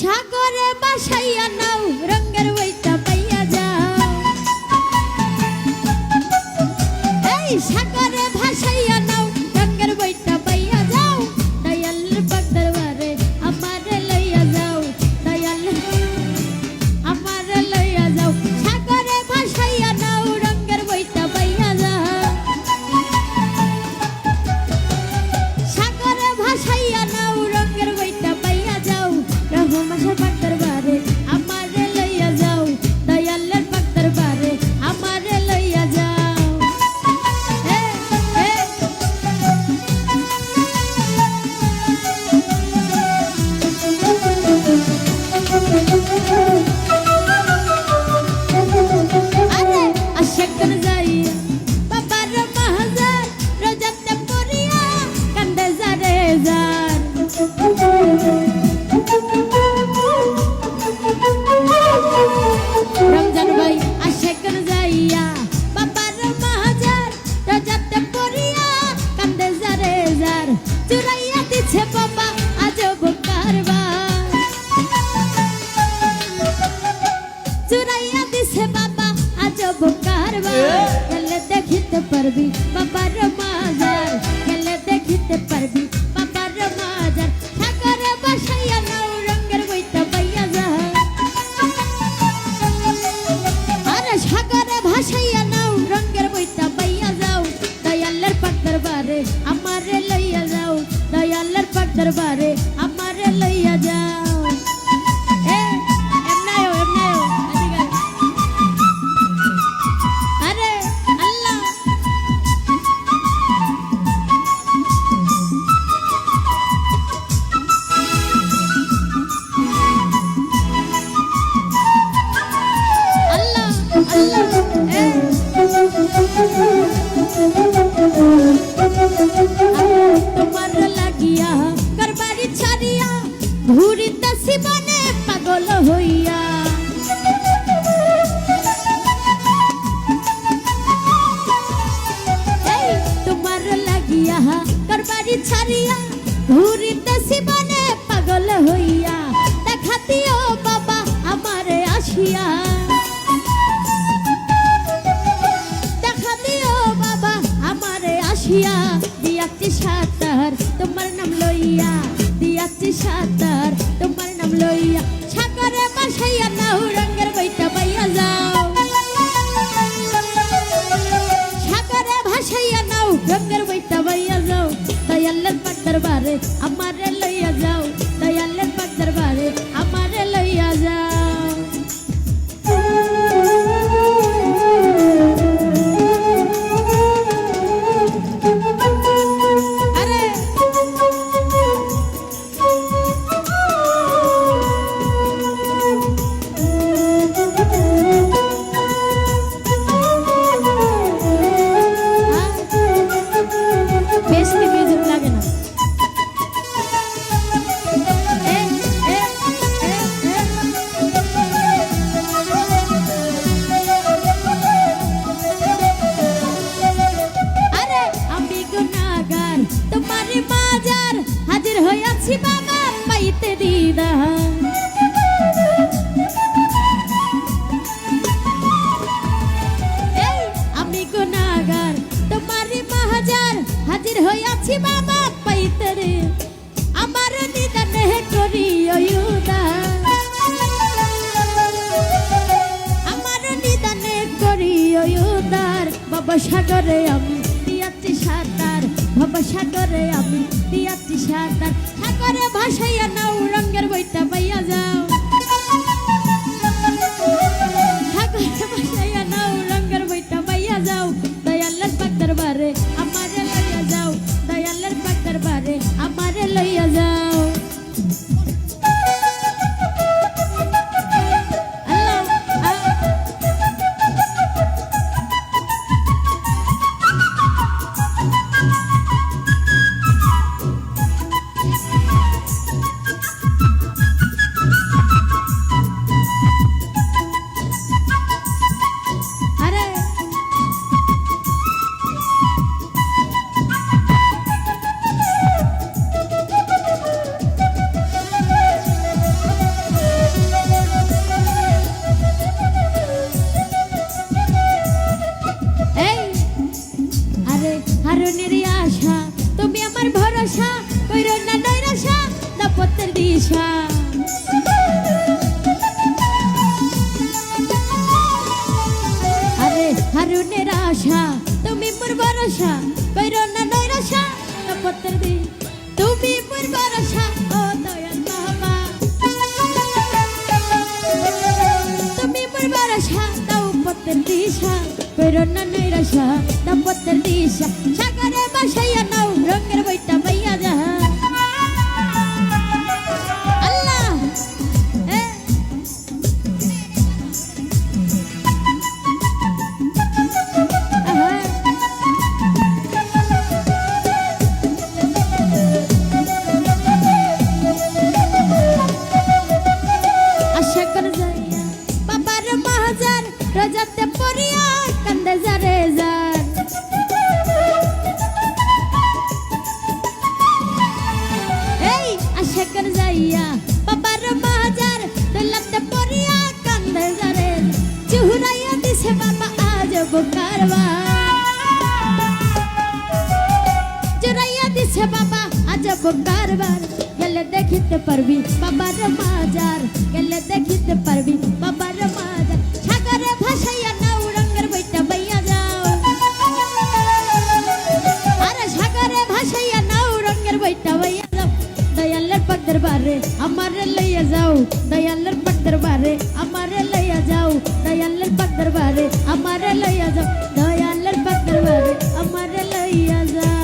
সাগরে বাসাইয়া নাও রঙের বইটা পাইয়া যাও। এই সাগরে ভাসাইয়া নাও রঙের বইটা পাইয়া যাও। দয়াল পাক দরবারে আমারে লইয়া যাও। দয়াল আমারে লইয়া যাও। সাগরে ভাসাইয়া নাও রঙের বইটা পাইয়া যাও। সাগরে ভাসাইয়া নাও রঙের বইটা পাইয়া যাও। রহমাশা পাক দরবারে আমারে লইয়া যাও। দয়ালের পাক দরবারে আমারে লইয়া যাও। আরে আশাকর যাইয়া বাবার মাহাজার রোজাতে পড়িয়া কান্দে যারে যার। রমজান ভাই আশাকর যাইয়া বাবার মাহাজার রোজাতে পড়িয়া কান্দে যারে যার। চুরাইয়া দিছে বাবা আজব কারবার। চুরাইয়া দিছে বাবা আজব কারবার। গেলে দেখিতে পারবি বাবার মাজার। গেলে দেখিতে পারবি বাবার মাজার। সাগরে বাসাইয়া নাও রঙের বইটা পাইয়া যাও। আরে সাগরে ভাসাইয়া নাও রঙের বইটা পাইয়া যাও। দয়ালের পাক দরবারে আমারে লইয়া যাও। দয়ালের পাক দরবারে আমারে লইয়া যাও। আরে আল্লাহ আল্লাহ আল্লাহ তোমার লাগিয়া করবারি ছাড়িয়া ঘুরিতাছি বনে পাগল হইয়া। এই তোমার লাগিয়া করবারি ছাড়িয়া ঘুরিতাছি বনে পাগল হইয়া। দেখা দিও বাবা আমারে আসিয়া। দেখা দিও বাবা আমারে আসিয়া। দিয়াছি সাতার তোমার নাম লইয়া। দিয়াছি সাতার তোমার নাম লইয়া। সাগরে বাসাইয়া নাও রঙের বইটা পাইয়া যাও। সাগরে ভাসাইয়া নাও রঙের বইটা পাইয়া যাও। দয়ালের পাক দরবারে আমারে লইয়া যাও। দয়ালের পাক দরবারে আমারে লইয়া যাও। আরে বেশি মিউজিক লাগে না। আরে আমি গুনাহগার তোমারই বাজার হাজির হইয়াছি বাবা পাইতে দিদার। এই আমি গুনাহগার তোমারই বাজার হাজির হইয়াছি বাবা পাইতে রে। আমার নিদানে করিও উদার। আমার নিদানে করিও উদার। বাবা সাগরে আমি দিয়াছি সাঁতার। বাবা সাগরে আমি দিয়াছি সাঁতার। সাগরে ভাসাইয়া নাও রঙের বইটা পাইয়া যাও। সাগরে ভাসাইয়া নাও রঙের বইটা পাইয়া যাও। দয়ালের পাক দরবারে আমারে লইয়া যাও। দয়ালের পাক দরবারে আমারে লইয়া যাও। আল্লাহ কইরো না নৈরাশা দাম্পত্যের দিশা সাগরে ভাসাইয়া নাও রঙের বইটা বাইয়া যাহা আল্লাহ আশা করে যাইয়া বাবার মাহাজার রাজাতে পড়িয়া কান্দে যারে যার এই আশা করে যাইয়া বাবার মাহাজার দৌলতে পড়িয়া কান্দে যারে চুহুরাইয়া দিছে বাবা আজ কারবার চুরাইয়া দিছে বাবা আজ কারবার গেলে দেখিতে পারবি বাবার মাজার গেলে দেখিতে পারবি বাবার মাজার সাগরে ভাসাইয়া নাও রঙের বইটা বাইয়া যাও আরে সাগরে ভাসাইয়া নাও রঙের বইটা বাইয়া যাও দয়ালের পাক দরবারে আমারে লইয়া যাও দয়ালের পাক দরবারে আমারে লইয়া যাও দয়ালের পাক দরবারে আমারে লইয়া যাও দয়ালের পাক দরবারে আমারে লইয়া যাও